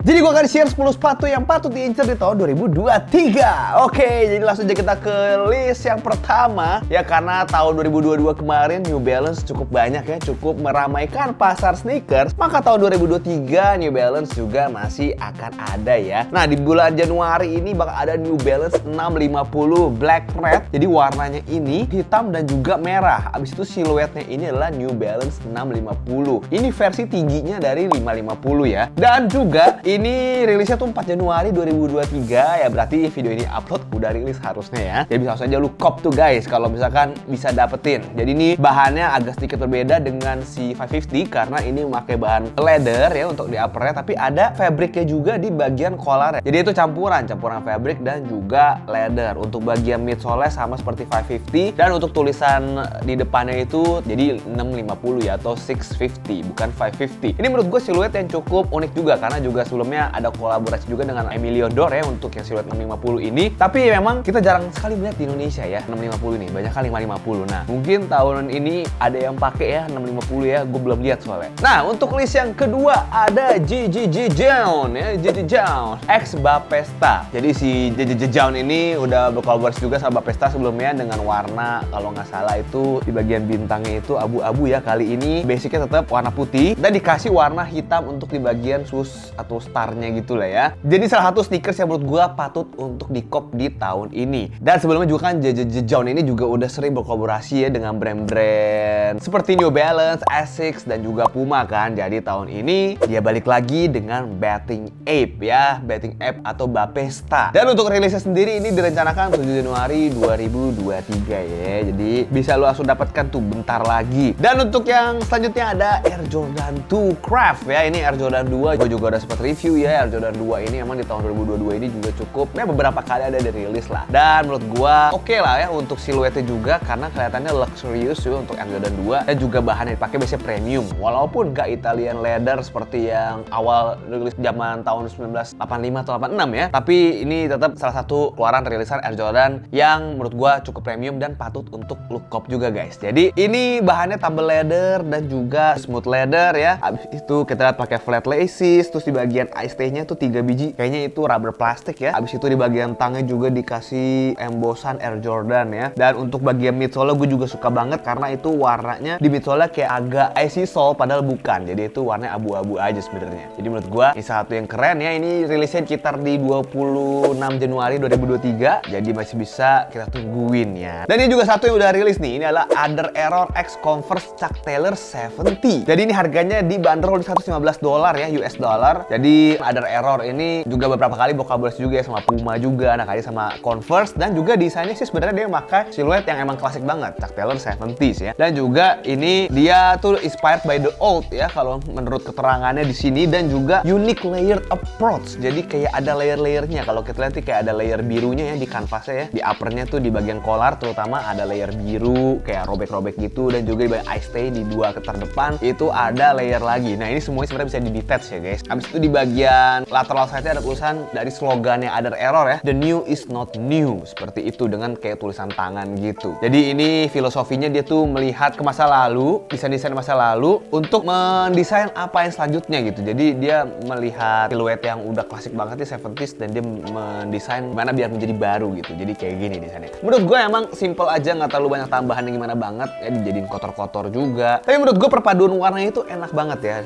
Jadi gue akan share 10 sepatu yang patut diincar di tahun 2023. Oke, jadi langsung aja kita ke list yang pertama. Ya karena tahun 2022 kemarin New Balance cukup banyak ya, cukup meramaikan pasar sneakers. Maka tahun 2023 New Balance juga masih akan ada ya. Nah di bulan Januari ini bakal ada New Balance 650 Black Red. Jadi warnanya ini hitam dan juga merah. Abis itu siluetnya ini adalah New Balance 650. Ini versi tingginya dari 550 ya. Dan juga ini rilisnya tuh 4 Januari 2023 ya, berarti video ini upload udah rilis harusnya ya. Jadi bisa langsung aja lu cop tuh guys kalau misalkan bisa dapetin. Jadi ini bahannya agak sedikit berbeda dengan si 550 karena ini memakai bahan leather ya untuk di uppernya, tapi ada fabricnya juga di bagian collar. Jadi itu campuran fabric dan juga leather. Untuk bagian midsole sama seperti 550 dan untuk tulisan di depannya itu jadi 650 ya atau 650 bukan 550. Ini menurut gue siluet yang cukup unik juga karena juga sebelumnya ada kolaborasi juga dengan Emilio Dor ya untuk yang siluet 650 ini. Tapi memang kita jarang sekali melihat di Indonesia ya 650 ini, banyak kali 550. Nah mungkin tahun ini ada yang pakai ya 650 ya, gue belum lihat soalnya. Nah untuk list yang kedua ada JJJ Jown ya, JJJ Jown X Bapesta. Jadi si JJJ Jown ini udah berkolaborasi juga sama Bapesta sebelumnya dengan warna kalau nggak salah itu di bagian bintangnya itu abu-abu ya. Kali ini basicnya tetap warna putih dan dikasih warna hitam untuk di bagian sus atau starnya gitu lah ya. Jadi salah satu sneakers yang menurut gua patut untuk di-cop di tahun ini. Dan sebelumnya juga kan JJJ Jown ini juga udah sering berkolaborasi ya dengan brand-brand seperti New Balance, Asics dan juga Puma kan. Jadi tahun ini dia balik lagi dengan Bathing Ape ya, Bathing Ape atau Bapesta. Dan untuk rilisnya sendiri ini direncanakan 7 Januari 2023 ya. Jadi bisa lu langsung dapatkan tuh bentar lagi. Dan untuk yang selanjutnya ada Air Jordan 2 Craft ya. Ini Air Jordan 2 gue juga udah sempat review ya. Air Jordan 2 ini emang di tahun 2022 ini juga cukup ya, beberapa kali ada dirilis lah. Dan menurut gua oke lah ya untuk siluetnya juga karena kelihatannya luxurious juga untuk Air Jordan 2 dan juga bahan yang dipakai biasanya premium. Walaupun gak Italian leather seperti yang awal rilis zaman tahun 1985 atau 86 ya. Tapi ini tetap salah satu keluaran rilisan Air Jordan yang menurut gua cukup premium dan patut untuk lu cop juga guys. Jadi ini bahannya tumble leather dan juga smooth leather ya. Abis itu kita lihat pakai flat laces, terus di bagian eye-stay-nya tuh 3 biji. Kayaknya itu rubber plastik ya. Abis itu di bagian tangnya juga dikasih embosan Air Jordan ya. Dan untuk bagian midsole gue juga suka banget karena itu warnanya di midsole kayak agak icy sole padahal bukan. Jadi itu warnanya abu-abu aja sebenarnya. Jadi menurut gue ini satu yang keren ya. Ini rilisnya sekitar di 26 Januari 2023. Jadi masih bisa kita tungguin ya. Dan ini juga satu yang udah rilis nih. Ini adalah Under Error X Converse Chuck Taylor 70. Jadi ini harganya dibanderol di $115 ya, US dollar. Jadi Under Error ini juga beberapa kali berkolaborasi juga ya sama Puma juga, nah kali sama Converse dan juga desainnya sih sebenarnya dia pakai siluet yang emang klasik banget, Chuck Taylor 70s ya. Dan juga ini dia tuh inspired by the old ya kalau menurut keterangannya di sini dan juga unique layered approach. Jadi kayak ada layer-layernya. Kalau kita lihat kayak ada layer birunya ya di kanvasnya ya. Di uppernya tuh di bagian collar terutama ada layer biru kayak robek-robek gitu dan juga di bagian eye stay di dua ketar depan itu ada layer lagi. Nah ini semuanya sebenarnya bisa di-detach ya guys. Habis itu di bagian lateral side-nya ada tulisan dari slogannya Under Error ya, The New is not new. Seperti itu dengan kayak tulisan tangan gitu. Jadi ini filosofinya dia tuh melihat ke masa lalu, desain-desain masa lalu untuk mendesain apa yang selanjutnya gitu. Jadi dia melihat siluet yang udah klasik banget di 70s dan dia mendesain gimana biar menjadi baru gitu. Jadi kayak gini desainnya. Menurut gue emang simple aja, nggak terlalu banyak tambahan yang gimana banget ya, dijadiin kotor-kotor juga. Tapi menurut gue perpaduan warnanya itu enak banget ya.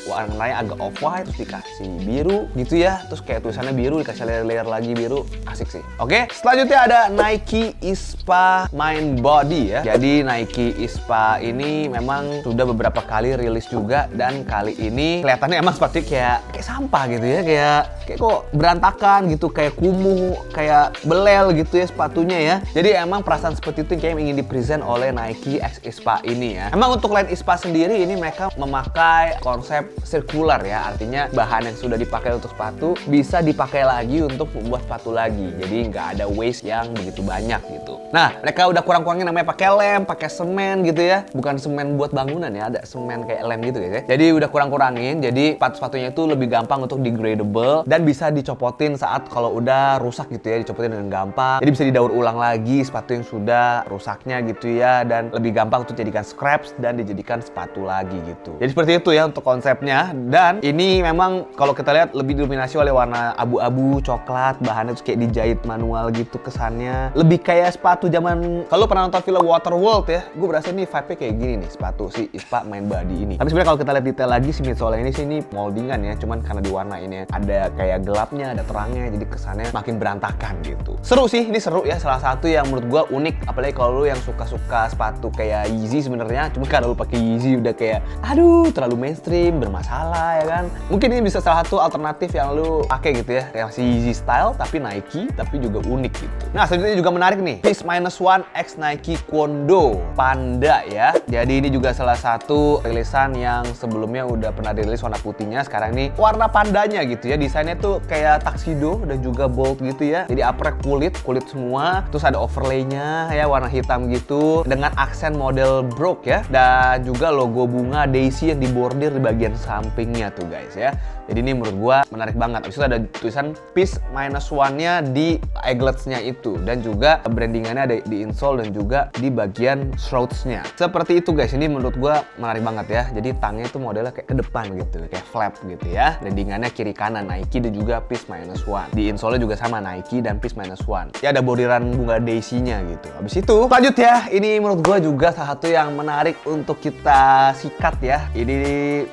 Warnanya agak off-white terus dikasih biru gitu ya. Terus kayak tulisannya biru dikasih layer-layer lagi biru. Asik sih. Oke, selanjutnya ada Nike ISPA Mind Body ya. Jadi Nike ISPA ini memang sudah beberapa kali rilis juga dan kali ini kelihatannya emang seperti kayak sampah gitu ya. Kayak kok berantakan gitu, kayak kumuh, kayak belel gitu ya sepatunya ya. Jadi emang perasaan seperti itu yang ingin dipresent oleh Nike X ISPA ini ya. Emang untuk line ISPA sendiri ini mereka memakai konsep sirkular ya. Artinya bahan yang sudah dipakai untuk sepatu bisa dipakai lagi untuk membuat sepatu lagi. Jadi nggak ada waste yang begitu banyak gitu. Nah, mereka udah kurang-kurangin namanya pakai lem, pakai semen gitu ya. Bukan semen buat bangunan ya, ada semen kayak lem gitu ya. Jadi udah kurang-kurangin. Jadi sepatu-sepatunya itu lebih gampang untuk degradable dan bisa dicopotin saat kalau udah rusak gitu ya, dicopotin dengan gampang. Jadi bisa didaur ulang lagi sepatu yang sudah rusaknya gitu ya, dan lebih gampang untuk dijadikan scraps dan dijadikan sepatu lagi gitu. Jadi seperti itu ya untuk konsepnya. Dan ini memang kalau kita lihat lebih didominasi oleh warna abu-abu, coklat, bahannya tuh kayak dijahit manual gitu kesannya. Lebih kayak sepatu zaman, kalau pernah nonton film Waterworld ya, gue berasa ini vibe-nya kayak gini nih, sepatu si Ispa main body ini. Tapi sebenarnya kalau kita lihat detail lagi si midsole ini sih ini moldingan ya, cuman karena diwarnain ya, ada kayak gelapnya, ada terangnya, jadi kesannya makin berantakan gitu. Seru sih, ini seru ya, salah satu yang menurut gue unik, apalagi kalau lu yang suka-suka sepatu kayak Yeezy sebenarnya, cuma karena lu pakai Yeezy udah kayak aduh terlalu mainstream, bermasalah ya kan. Mungkin ini bisa salah satu alternatif yang lu pakai gitu ya, kayak masih Yeezy style tapi Nike tapi juga unik gitu. Nah, selanjutnya juga menarik nih, Peace -1 X Nike Kwondo Panda ya. Jadi ini juga salah satu rilisan yang sebelumnya udah pernah dirilis warna putihnya, sekarang ini warna pandanya gitu ya. Desainnya tuh kayak tuxedo dan juga bold gitu ya. Jadi upper kulit semua, terus ada overlaynya ya warna hitam gitu dengan aksen model broke ya, dan juga logo bunga daisy yang dibordir di bagian sampingnya tuh guys ya. Jadi ini menurut gua menarik banget. Abis itu ada tulisan Peace -1-nya di eglets-nya itu, dan juga brandingannya ada di insole dan juga di bagian shrouds-nya. Seperti itu guys, ini menurut gua menarik banget ya. Jadi tangnya itu modelnya kayak ke depan gitu, kayak flap gitu ya. Brandingannya kiri kanan Nike dan juga Peace -1. Di insole-nya juga sama Nike dan Peace -1. Ya ada bordiran bunga daisy-nya gitu. Abis itu lanjut ya, ini menurut gua juga salah satu yang menarik untuk kita sikat ya. Ini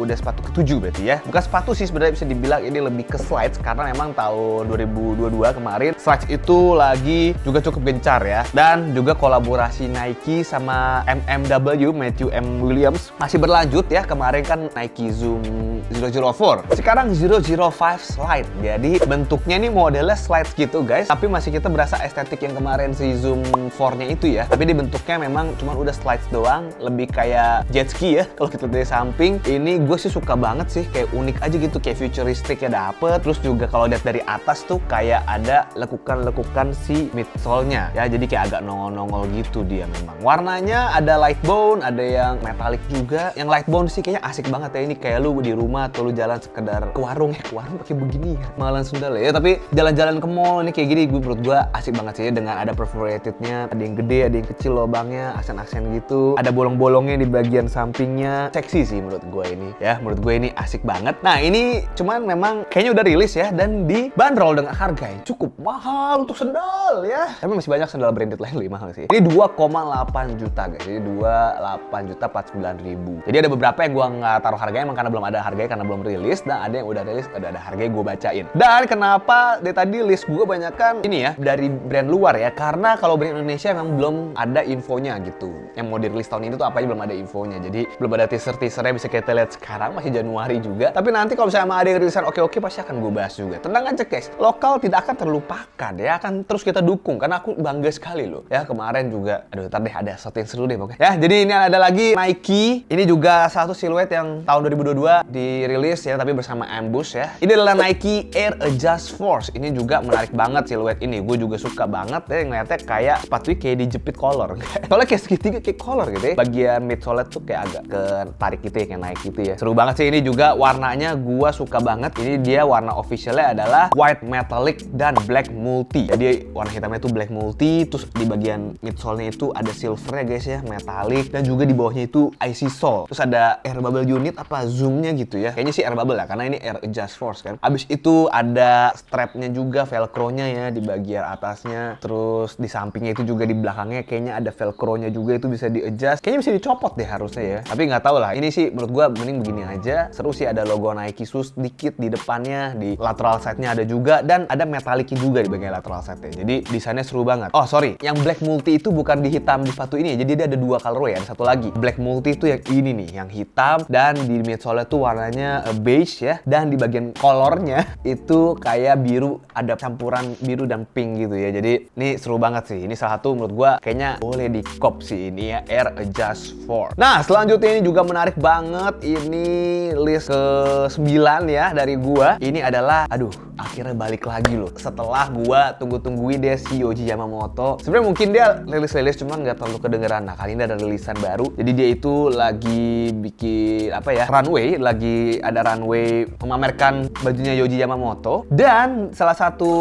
udah sepatu ke-7 berarti ya. Bukan sepatu sih sebenarnya, bisa dibilang ini lebih ke slides, karena memang tahun 2022 kemarin slides itu lagi juga cukup gencar ya. Dan juga kolaborasi Nike sama MMW, Matthew M. Williams masih berlanjut ya. Kemarin kan Nike Zoom 004, sekarang 005 Slide. Jadi bentuknya ini modelnya slides gitu guys, tapi masih kita berasa estetik yang kemarin si Zoom 4-nya itu ya. Tapi di bentuknya memang cuma udah slides doang, lebih kayak jet ski ya. Kalau kita dari samping, ini gue sih suka banget sih, kayak unik aja gitu, kayak futuristik ya dapet. Terus juga kalau lihat dari atas tuh kayak ada lekukan-lekukan si midsole-nya ya, jadi kayak agak nongol-nongol gitu dia. Memang warnanya ada light bone, ada yang metallic juga. Yang light bone sih kayaknya asik banget ya, ini kayak lu di rumah atau lu jalan sekedar ke warung ya, ke warung pakai begini ya, malah sundal ya. Tapi jalan-jalan ke mall ini kayak gini, gue menurut gue asik banget sih ya, dengan ada perforatednya, ada yang gede, ada yang kecil lubangnya, aksen-aksen gitu, ada bolong-bolongnya di bagian sampingnya. Seksi sih menurut gue ini ya, menurut gue ini asik banget. Nah ini cuman memang kayaknya udah rilis ya, dan dibanderol dengan harga yang cukup mahal untuk sendal ya. Tapi masih banyak sendal branded lain lebih mahal sih. Ini 2,8 juta guys, jadi 28.049.000. Jadi ada beberapa yang gua nggak taruh harganya emang karena belum ada harganya, karena belum rilis, dan ada yang udah rilis, ada harganya gua bacain. Dan kenapa dari tadi list gua banyak kan ini ya dari brand luar ya, karena kalau brand Indonesia emang belum ada infonya gitu. Yang mau dirilis tahun ini tuh apa aja belum ada infonya. Jadi belum ada teaser-teasernya, bisa kita lihat sekarang masih Januari juga. Tapi nanti kalau misalnya ada yang rilisan oke pasti akan gue bahas juga. Tenang aja guys, lokal tidak akan terlupakan ya, akan terus kita dukung karena aku bangga sekali loh ya. Kemarin juga aduh ntar deh ada sesuatu yang seru deh pokoknya ya. Jadi ini ada lagi Nike, ini juga satu siluet yang tahun 2022 dirilis ya, tapi bersama Ambush ya. Ini adalah Nike Air Adjust Force. Ini juga menarik banget siluet ini, gue juga suka banget ya ngeliatnya, kayak sepatunya kayak dijepit kolor soalnya kayak segitiga kayak kolor gitu ya. Bagian midsole tuh kayak agak ketarik gitu ya, kayak naik gitu ya. Seru banget sih. Ini juga warnanya gue suka banget. Ini dia warna officialnya adalah white metallic dan black multi. Jadi warna hitamnya itu black multi, terus di bagian midsole-nya itu ada silvernya guys ya, metallic, dan juga di bawahnya itu IC sole. Terus ada air bubble unit apa zoomnya gitu ya. Kayaknya sih air bubble lah, karena ini air adjust force kan. Abis itu ada strapnya juga, velcro-nya ya di bagian atasnya. Terus di sampingnya itu juga di belakangnya kayaknya ada velcro-nya juga, itu bisa di adjust. Kayaknya bisa dicopot deh harusnya ya. Tapi nggak tahu lah. Ini sih menurut gua mending begini aja. Seru sih, ada logo Nike sus dikit di depannya, di lateral side-nya ada juga, dan ada metallic juga di bagian lateral side-nya. Jadi desainnya seru banget. Oh sorry, yang black multi itu bukan di hitam di sepatu ini ya. Jadi dia ada dua colorway, ada satu lagi. Black multi itu yang ini nih, yang hitam, dan di midsole tuh warnanya beige ya, dan di bagian kolornya itu kayak biru, ada campuran biru dan pink gitu ya. Jadi ini seru banget sih. Ini salah satu menurut gua kayaknya boleh di cop sih ini ya, Air Adjust Force. Nah selanjutnya ini juga menarik banget. Ini list ke-9 ya dari gua. Ini adalah akhirnya balik lagi loh. Setelah gua tunggu-tungguin dia si Yohji Yamamoto. Sebenarnya mungkin dia rilis cuman nggak terlalu kedengeran. Nah kali ini ada rilisan baru. Jadi dia itu lagi bikin runway, lagi ada runway memamerkan bajunya Yohji Yamamoto. Dan salah satu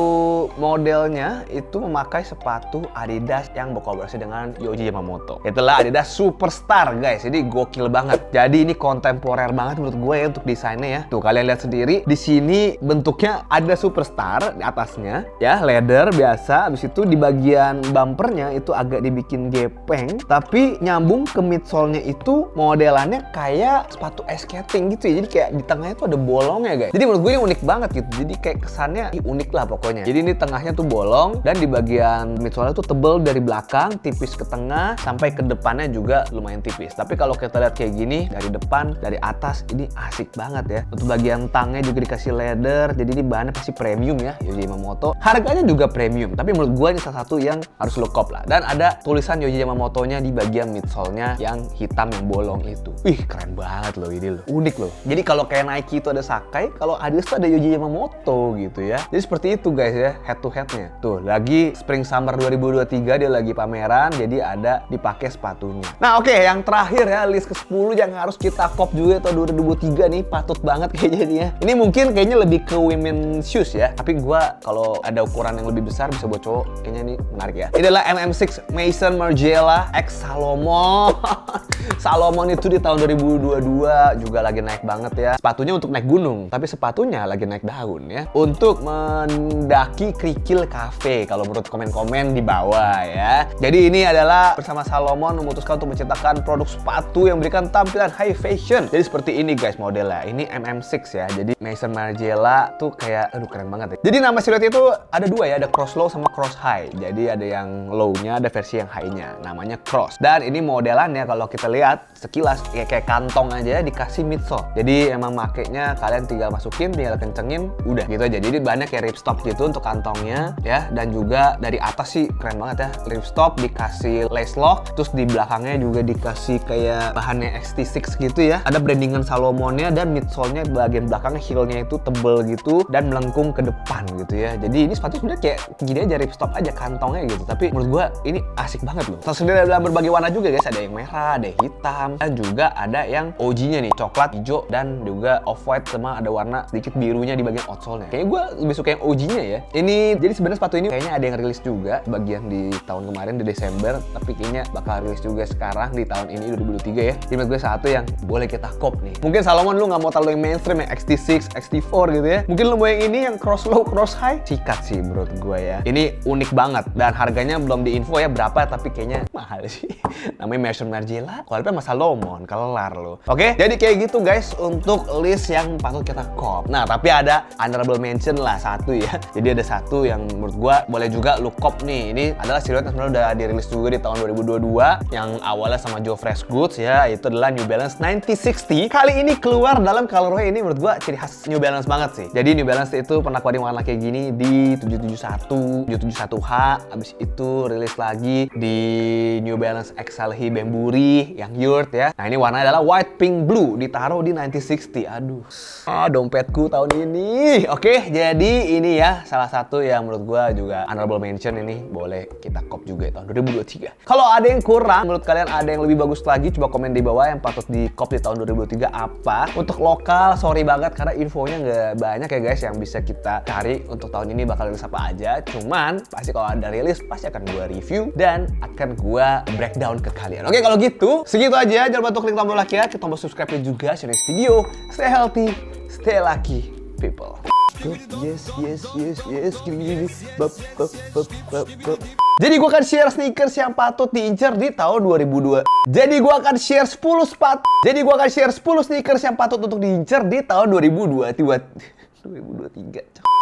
modelnya itu memakai sepatu Adidas yang berkolaborasi dengan Yohji Yamamoto. Itulah Adidas Superstar guys. Jadi gokil banget. Jadi ini kontemporer banget menurut gue ya untuk desainnya ya. Tuh kalian Kalian lihat sendiri di sini bentuknya ada superstar di atasnya ya, leather biasa. Habis itu di bagian bumpernya itu agak dibikin gepeng, tapi nyambung ke midsole-nya itu modelannya kayak sepatu ice skating gitu ya. Jadi kayak di tengahnya tuh ada bolongnya guys. Jadi menurut gue ini unik banget gitu. Jadi kayak kesannya unik lah pokoknya. Jadi ini tengahnya tuh bolong dan di bagian midsole-nya tuh tebel dari belakang, tipis ke tengah, sampai ke depannya juga lumayan tipis. Tapi kalau kita lihat kayak gini dari depan, dari atas, ini asik banget ya. Untuk bagian tangnya juga dikasih leather. Jadi ini bahannya pasti premium ya, Yohji Yamamoto. Harganya juga premium. Tapi menurut gue ini salah satu yang harus lo cop lah. Dan ada tulisan Yohji Yamamoto-nya di bagian midsole-nya yang hitam yang bolong itu. Wih, keren banget loh ini loh. Unik loh. Jadi kalau kayak Nike itu ada Sacai, kalau Adidas tuh ada Yohji Yamamoto gitu ya. Jadi seperti itu guys ya, head to headnya. Tuh, lagi Spring Summer 2023 dia lagi pameran, jadi ada dipakai sepatunya. Nah oke, yang terakhir ya, list ke-10 yang harus kita cop juga tahun 2023 nih, patut banget kayaknya nih ya. Ini mungkin kayaknya lebih ke women shoes ya, tapi gua kalau ada ukuran yang lebih besar bisa buat cowok, kayaknya ini menarik ya. Ini adalah MM6 Maison Margiela X Salomon. Salomon itu di tahun 2022 juga lagi naik banget ya. Sepatunya untuk naik gunung, tapi sepatunya lagi naik daun ya. Untuk mendaki Kerikil Cafe kalau menurut komen-komen di bawah ya. Jadi ini adalah bersama Salomon memutuskan untuk menciptakan produk sepatu yang memberikan tampilan high fashion. Jadi seperti ini guys modelnya. Ini MM6 ya. Jadi Maison Margiela tuh kayak aduh keren banget ya. Jadi nama siluet itu ada dua ya, ada cross low sama cross high. Jadi ada yang low-nya, ada versi yang high-nya. Namanya cross. Dan ini modelannya kalau kita lihat sekilas kayak kantong aja dikasih midsole. Jadi emang makainya kalian tinggal masukin, tinggal kencengin, udah gitu aja. Jadi banyak kayak ripstop gitu untuk kantongnya ya. Dan juga dari atas sih keren banget ya. Ripstop dikasih lace lock, terus di belakangnya juga dikasih kayak bahannya XT6 gitu ya. Ada brandingan Salomonnya dan midsole-nya bagian belakangnya heel-nya itu tebel gitu dan melengkung ke depan gitu ya. Jadi ini sepatu sebenarnya kayak gini aja, ripstop aja kantongnya gitu. Tapi menurut gua ini asik banget loh. Tersedia dalam berbagai warna juga guys. Ada yang merah, ada yang hitam, dan juga ada yang OG-nya nih, coklat, hijau, dan juga off-white sama ada warna sedikit birunya di bagian outsole-nya. Kayaknya gue lebih suka yang OG-nya ya. Ini jadi sebenarnya sepatu ini kayaknya ada yang rilis juga bagian di tahun kemarin di Desember, tapi kayaknya bakal rilis juga sekarang di tahun ini 2023 ya. Jadi menurut gue satu yang boleh kita cop nih. Mungkin Salomon lu nggak mau terlalu yang mainstream yang XT6, XT4 gitu ya. Mungkin lu mau yang ini yang cross low, cross high. Sikat sih menurut gue ya. Ini unik banget dan harganya belum diinfo ya berapa, tapi kayaknya mahal sih. Namanya Maison Margiela, kualitas sama Salomon, kelar lo. Oke, jadi kayak gitu guys untuk list yang patut kita cop. Nah, tapi ada honorable mention lah satu ya. Jadi ada satu yang menurut gua boleh juga lu cop nih. Ini adalah siluet yang sebenarnya udah dirilis juga di tahun 2022 yang awalnya sama Joe Freshgoods ya, itu adalah New Balance 9060. Kali ini keluar dalam colorway ini menurut gua ciri khas New Balance banget sih. Jadi New Balance itu pernah keluarin warna kayak gini di 771, 771H, abis itu rilis lagi di New Balance X Salhi Bembury yang Yurt ya. Nah, ini warnanya adalah white, pink, blue, ditaruh di 9060. Aduh, dompetku tahun ini. Oke, jadi ini ya salah satu yang menurut gua juga honorable mention, ini boleh kita cop juga tahun 2023. Kalau ada yang kurang, menurut kalian ada yang lebih bagus lagi, coba komen di bawah yang patut di cop di tahun 2023 apa. Untuk lokal, sorry banget karena infonya nggak banyak ya guys yang bisa kita cari untuk tahun ini bakal rilis apa aja. Cuman pasti kalau ada rilis pasti akan gua review dan akan gua breakdown ke kalian. Oke, kalau gitu segitu aja. Jangan lupa untuk klik tombol like ya, klik tombol subscribe juga, share this video. Stay healthy, stay lucky, people. Yes. Gini. Jadi gue akan share sneakers yang patut diincar di tahun 2002. Jadi gue akan share 10 sneakers yang patut untuk diincar di tahun 2023.